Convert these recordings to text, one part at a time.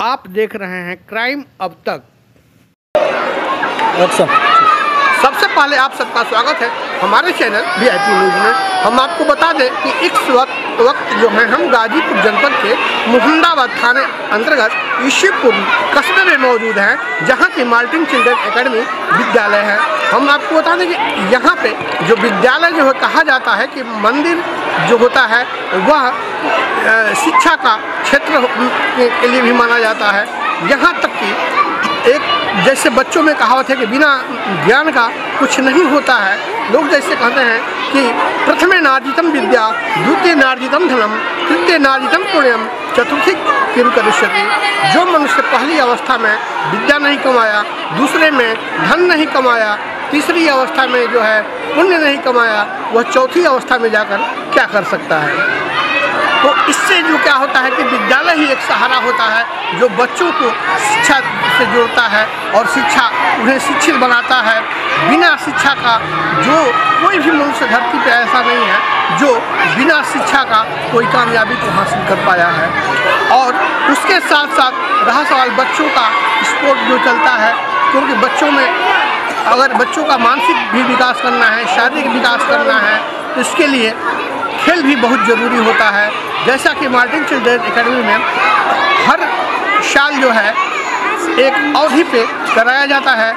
आप देख रहे हैं क्राइम अब तक। सबसे पहले आप सबका स्वागत है हमारे चैनल VIP न्यूज़ में। हम आपको बता दें कि इस वक्त जो है हम गाजीपुर जनपद के मुहम्मदाबाद थाने अंतर्गत ईश्वरपुर कस्बे में मौजूद हैं, जहां की मार्टिन चिल्ड्रन एकेडमी विद्यालय है। हम आपको बता दें कि यहाँ पे जो विद्यालय जो है कहा जाता है कि मंदिर जो होता है वह शिक्षा का क्षेत्र के लिए भी माना जाता है। यहाँ तक कि एक जैसे बच्चों में कहावत है कि बिना ज्ञान का कुछ नहीं होता है। लोग जैसे कहते हैं कि प्रथमे नार्जितम विद्या, द्वितीय नार्जितम धनम, तृतीय नार्जितम पुण्यम, चतुर्थी किम करिष्यति। जो मनुष्य पहली अवस्था में विद्या नहीं कमाया, दूसरे में धन नहीं कमाया, तीसरी अवस्था में जो है पुण्य नहीं कमाया, वह चौथी अवस्था में जाकर क्या कर सकता है। तो इससे जो क्या होता है कि विद्यालय ही एक सहारा होता है जो बच्चों को शिक्षा से जोड़ता है और शिक्षा उन्हें शिक्षित बनाता है। बिना शिक्षा का जो कोई भी मनुष्य धरती पे ऐसा नहीं है जो बिना शिक्षा का कोई कामयाबी को हासिल कर पाया है। और उसके साथ साथ रहा सवाल बच्चों का स्पोर्ट जो चलता है, क्योंकि बच्चों में अगर बच्चों का मानसिक भी विकास करना है, शारीरिक विकास करना है, तो इसके लिए खेल भी बहुत ज़रूरी होता है। जैसा कि मार्टिन चिल्ड्रन एकेडमी में हर साल जो है एक अवधि पे कराया जाता है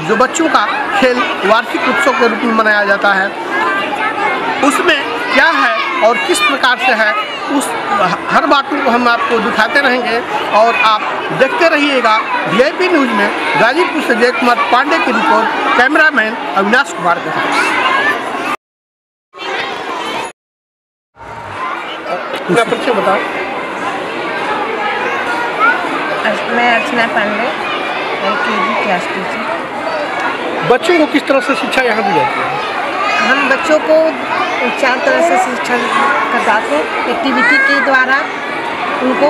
जो बच्चों का खेल वार्षिक उत्सव के रूप में मनाया जाता है। उसमें क्या है और किस प्रकार से है उस हर बातों को हम आपको दिखाते रहेंगे और आप देखते रहिएगा VIP न्यूज़ में। गाजीपुर से जय कुमार पांडे की रिपोर्ट, कैमरामैन अविनाश कुमार के साथ। अपना परिचय बताओ। मैं अर्चना पांडे, LKG क्लास टीचर। बच्चों को किस तरह से शिक्षा यहाँ दी जाती है? हम बच्चों को 4 तरह से शिक्षा कराते हैं। एक्टिविटी के द्वारा उनको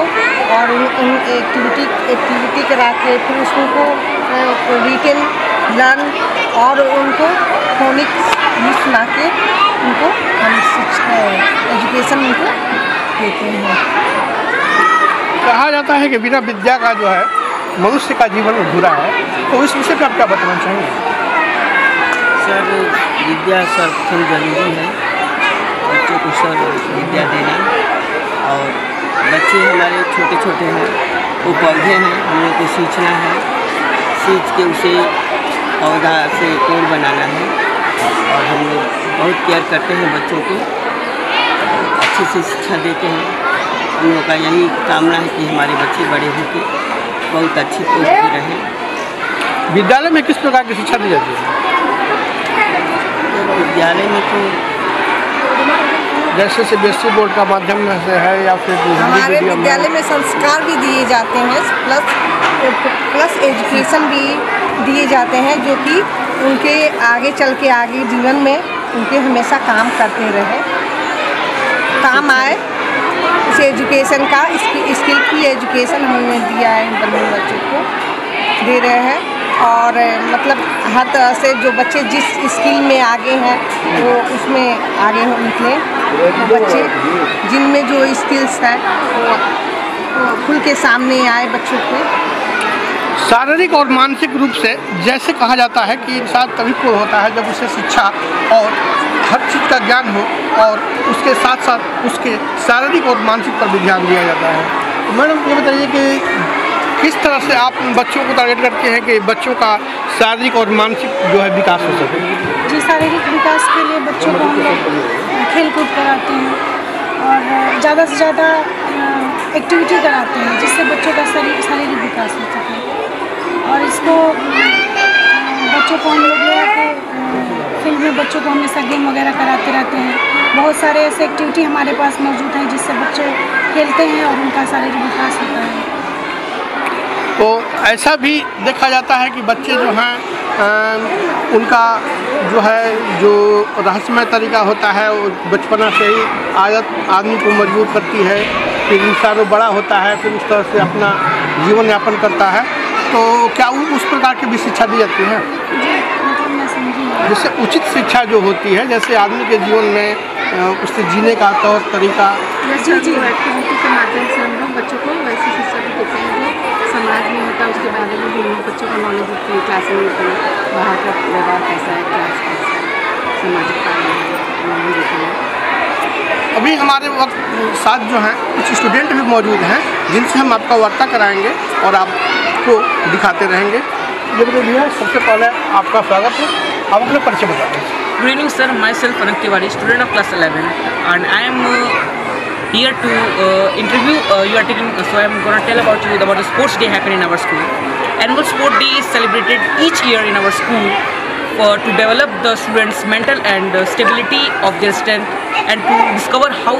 और उन एक्टिविटी करा के फिर उसको रिटेन लर्न और उनको फोनिक्स भी सुना के उनको हम शिक्षा एजुकेशन उनको देते हैं। कहा जाता है कि बिना विद्या का जो है मनुष्य का जीवन अधूरा है, तो इस विषय पर आप क्या बताना चाहेंगे? सर, विद्या सर्वप्रथम जरूरी है बच्चों को सर विद्या देना। और बच्चे हमारे छोटे छोटे हैं, वो पौधे हैं, हम लोग को सींचना है, सींच के उसे पौधा से पेड़ बनाना है। और हम लोग बहुत केयर करते हैं बच्चों को, अच्छे से शिक्षा देते हैं। हम लोग का यही कामना है कि हमारे बच्चे बड़े होकर बहुत अच्छी पोस्ट पे रहें। विद्यालय में किस प्रकार की शिक्षा दी जाती है? विद्यालय में तो जैसे CBSE बोर्ड का माध्यम से है या फिर हमारे विद्यालय में संस्कार भी दिए जाते हैं, प्लस एजुकेशन भी दिए जाते हैं जो कि उनके आगे चल के आगे जीवन में उनके हमेशा काम करते रहे, काम आए। उस एजुकेशन का स्किलफुल एजुकेशन हमने दिया है इन बच्चों को, दे रहे हैं। और मतलब हर तरह से जो बच्चे जिस स्किल में आगे हैं वो उसमें आगे हो निकले। बच्चे जिनमें जो स्किल्स हैं वो खुल के सामने आए बच्चों को। शारीरिक और मानसिक रूप से जैसे कहा जाता है कि इंसान तभी पूर्ण होता है जब उसे शिक्षा और हर चीज़ का ज्ञान हो और उसके साथ साथ उसके शारीरिक और मानसिक पर भी ध्यान दिया जाता है। तो मैडम ये बताइए कि किस तरह से आप बच्चों को टारगेट करते हैं कि बच्चों का शारीरिक और मानसिक जो है विकास हो सके? जी, शारीरिक विकास के लिए बच्चों को हम लोग खेल कूद कराते हैं और ज़्यादा से ज़्यादा एक्टिविटी कराते हैं जिससे बच्चों का शारीरिक विकास हो सके। और इसको बच्चों को हम लोग फील्ड में बच्चों को हमेशा गेम वगैरह कराते रहते हैं। बहुत सारे ऐसे एक्टिविटी हमारे पास मौजूद हैं जिससे बच्चे खेलते हैं और उनका शारीरिक विकास होता है। तो ऐसा भी देखा जाता है कि बच्चे जो हैं उनका जो है जो रहस्यमय तरीका होता है वो बचपना से ही आदत आदमी को मजबूर करती है। फिर इंसान वो बड़ा होता है, फिर उस तरह से अपना जीवन यापन करता है। तो क्या उस प्रकार की भी शिक्षा दी जाती है? जैसे उचित शिक्षा जो होती है, जैसे आदमी के जीवन में उससे जीने का तौर तरीका। जी, एक्टिविटी के माध्यम से हम लोग बच्चों को वैसी शिक्षा भी देते हैं जो समाज में होता है उसके बारे में भी हम बच्चों को नॉलेज देते हैं क्लास में होते हैं, बाहर का व्यवहार कैसा है, क्लास कैसा है, सामाजिक कार्य देते हैं। अभी हमारे वक्त साथ जो हैं कुछ स्टूडेंट भी मौजूद हैं जिनसे हम आपका वार्ता कराएंगे और आपको दिखाते रहेंगे। ये बताइए भैया, सबसे पहले आपका स्वागत है, आप अपना परिचय बता दें। Good evening, sir. Myself Anak Tiwari, student of class 11, and I am here to interview. You are taking, so I am going to tell about you about the sports day happening in our school. Annual sport day is celebrated each year in our school to develop the students' mental and stability of their strength, and to discover how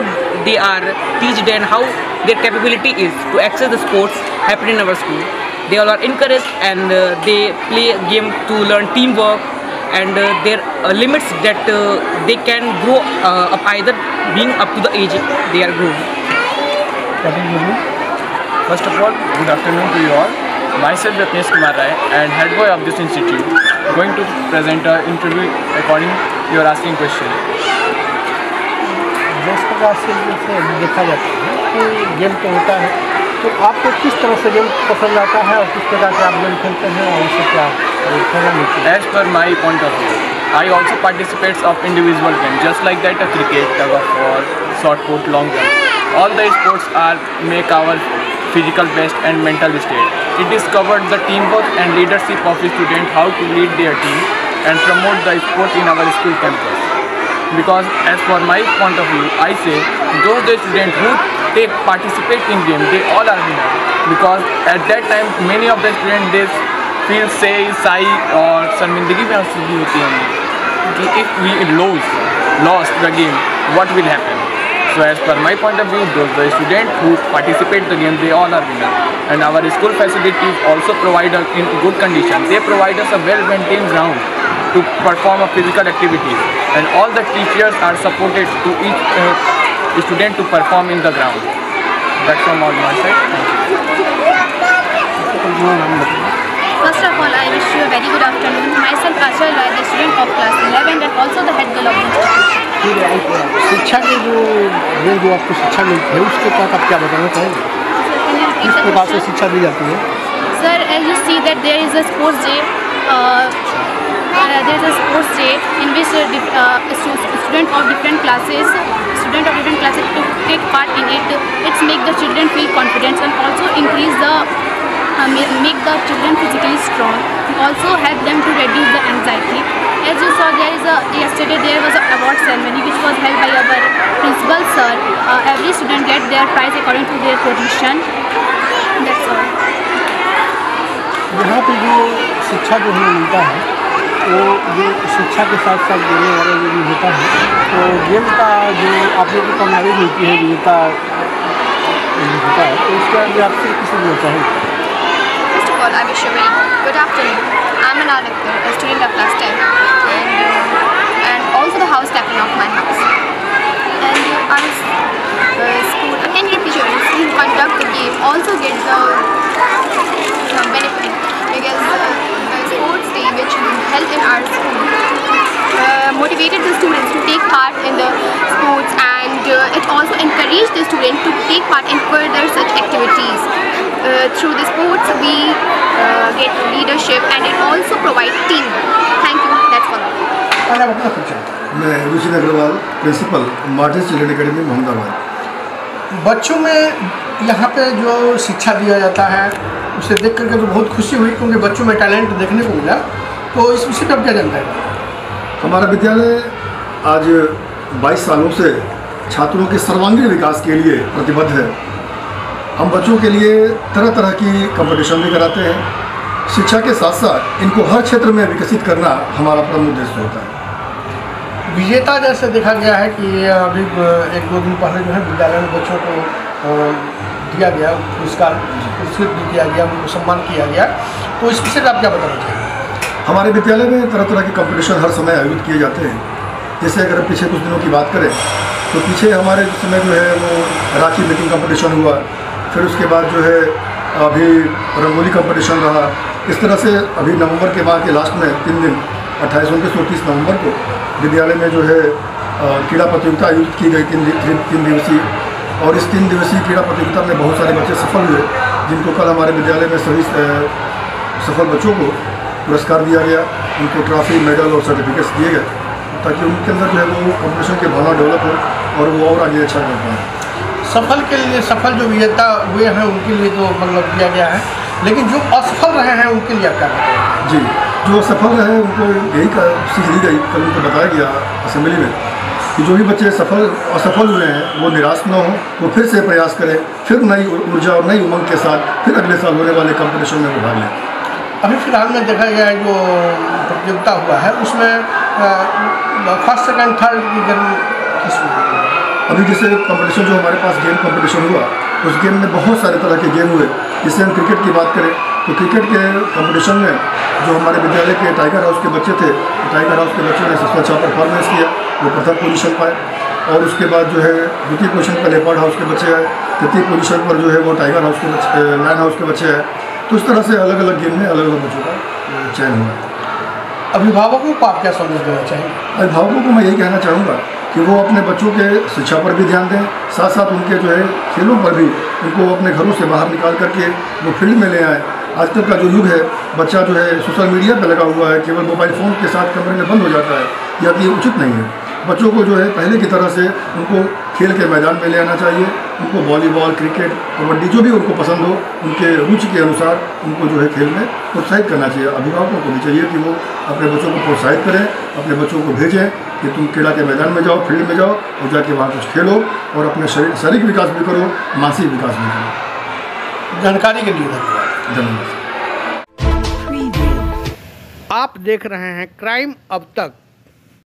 they are teached and how their capability is to access the sports happening in our school. They all are encouraged and they play a game to learn teamwork and their limits that they can grow up either being up to the age they are grown. First of all, good afternoon to you all. Myself Ratnesh Kumar Rai and head boy of this institute, going to present an interview according you are asking question. जिस प्रकार से जैसे देखा जाता है कि game तो होता है, तो आपको किस तरह से गेम पसंद आता है और किस प्रकार से आप गेम खेलते हैं और उससे क्या खेलना मिलता है? As per my point of view, I also participate of individual games, just like that cricket, tug of war, shot put, long jump. All the sports are make our physical best and mental state. It discovered the teamwork and leadership of the student, how to lead their team and promote the sport in our school campus. Because as for my point of view, I say those students who participate in game, they all are winners. Because at that time many of the students they feel shy और शर्मिंदगी महसूस भी होती है कि if we lost the game, what will happen? So as per my point of view, those the students who participate the game, they all are winners. And our school facilities also provide us in good condition. They provide us a well-maintained ground to perform a physical activities, and all the teachers are supported to each student to perform in the ground. That's from all my side. First of all, I wish you a very good afternoon. Myself Achal Rai, the student of class 11 and also the head girl of the institute. शिक्षा की जो आपको शिक्षा मिलती है उसके तहत आप क्या बताना चाहेंगे? Can you repeat किस the प्रकार से question? शिक्षा दी जाती है? Sir, as you see that there is a sports day. There is a sports day in which student of different classes to take part in it. It's make the children feel confident and also increase the make the children physically strong. Also help them to reduce the anxiety. As you saw, yesterday there was an award ceremony which was held by our principal sir. Every student get their prize according to their position. That's all. यहाँ पे जो शिक्षा जो हमें मिलता है वो जो शिक्षा के साथ साथ देने वाला जो भी होता है, तो गेम का जो आप लोग को कामयाबी मिलती है, विजेता होता है, तो उसके आगे आपसे किसी बोलना चाहेंगे? First of all, I wish you a very good afternoon. I'm an Akhtar, a student of class 10 and also the house captain of my house. And our school, can you repeat your school conduct the game also get the benefit because the sports day which held in our school motivated the students to take part in the sports, and it also encouraged the students to take part in further such activities. Through the sports we get leadership and it also provides teamwork. Thank you. That's all. पहले आप अपना परिचय। मैं Ruchi Agrawal, principal Martin children academy Mohammadabad. बच्चों में यहाँ पे जो शिक्षा दिया जाता है उसे देख करके तो बहुत खुशी हुई क्योंकि बच्चों में टैलेंट देखने को मिला, तो इस विषय पर क्या जानकारी? हमारा विद्यालय आज 22 सालों से छात्रों के सर्वांगीण विकास के लिए प्रतिबद्ध है। हम बच्चों के लिए तरह तरह की कंपटीशन भी कराते हैं। शिक्षा के साथ साथ इनको हर क्षेत्र में विकसित करना हमारा प्रमुख उद्देश्य होता है। विजेता जैसे देखा गया है कि अभी 1-2 दिन पहले जो है विद्यालय में बच्चों को दिया गया पुरस्कार, पुरस्कृत भी किया गया, उनको सम्मान किया गया, तो इस विषय में आप क्या बताना चाहिए? हमारे विद्यालय में तरह तरह के कंपटीशन हर समय आयोजित किए जाते हैं। जैसे अगर पिछले कुछ दिनों की बात करें तो पीछे हमारे समय जो है वो रांची बेकिंग कंपटीशन हुआ, फिर उसके बाद जो है अभी रंगोली कंपटीशन रहा। इस तरह से अभी नवंबर के माह के लास्ट में 3 दिन 28, 29 और 30 नवंबर को विद्यालय में जो है क्रीड़ा प्रतियोगिता आयोजित की गई 3 दिवसीय, और इस 3 दिवसीय क्रीड़ा प्रतियोगिता में बहुत सारे बच्चे सफल हुए जिनको कल हमारे विद्यालय में सभी सफल बच्चों को पुरस्कार दिया गया, उनको ट्रॉफी, मेडल और सर्टिफिकेट्स दिए गए, ताकि उनके अंदर जो है वो कंपटीशन की भावना डेवलप हो और वो और आगे अच्छा कर पाएँ। सफल के लिए, सफल जो विजेता हुए हैं उनके लिए तो मतलब दिया गया है, लेकिन जो असफल रहे हैं उनके लिए क्या कहते हैं? जी, जो असफल रहे उनको यही सीख दी गई, कल उनको बताया गया असेंबली में कि जो भी बच्चे असफल हुए हैं वो निराश न हो, वो फिर से प्रयास करें, फिर नई ऊर्जा और नई उमंग के साथ फिर अगले साल होने वाले कंपटीशन में भाग लें। अभी फिलहाल में देखा गया है जो प्रतियोगिता हुआ है उसमें फर्स्ट, सेकंड, थर्ड किस अभी जैसे कंपटीशन जो हमारे पास गेम कंपटीशन हुआ, उस गेम में बहुत सारे तरह के गेम हुए। जैसे हम क्रिकेट की बात करें तो क्रिकेट के कंपटीशन में जो हमारे विद्यालय के टाइगर हाउस के बच्चे थे, तो टाइगर हाउस के बच्चों ने सबसे अच्छा परफॉर्मेंस किया, वो प्रथम पोजीशन पाए। और उसके बाद जो है द्वितीय पोजीशन पर लेपर्ड हाउस के बच्चे आए, तृतीय पोजीशन पर जो है वो टाइगर हाउस के बच्चे, लायन हाउस के बच्चे आए। तो इस तरह से अलग अलग गेम में अलग अलग बच्चों का चयन हुआ। अभिभावकों को आप क्या संदेश देना चाहेंगे? अभिभावकों को मैं यही कहना चाहूँगा कि वो अपने बच्चों के शिक्षा पर भी ध्यान दें, साथ साथ उनके जो है खेलों पर भी उनको अपने घरों से बाहर निकाल करके वो फील्ड में ले आएँ। आजकल का जो युग है, बच्चा जो है सोशल मीडिया पर लगा हुआ है, केवल मोबाइल फ़ोन के साथ कमरे में बंद हो जाता है, या कि ये उचित नहीं है। बच्चों को जो है पहले की तरह से उनको खेल के मैदान में ले आना चाहिए। उनको वॉलीबॉल, क्रिकेट, कबड्डी जो भी उनको पसंद हो, उनके रुचि के अनुसार उनको जो है खेल में प्रोत्साहित करना चाहिए। अभिभावकों को भी चाहिए कि वो अपने बच्चों को प्रोत्साहित करें, अपने बच्चों को भेजें कि तुम क्रीड़ा के मैदान में जाओ, फील्ड में जाओ और जाके वहाँ कुछ खेलो और अपने शारीरिक विकास भी करो, मानसिक विकास भी करो। जानकारी के लिए धन्यवाद। धन्यवाद। आप देख रहे हैं क्राइम अब तक।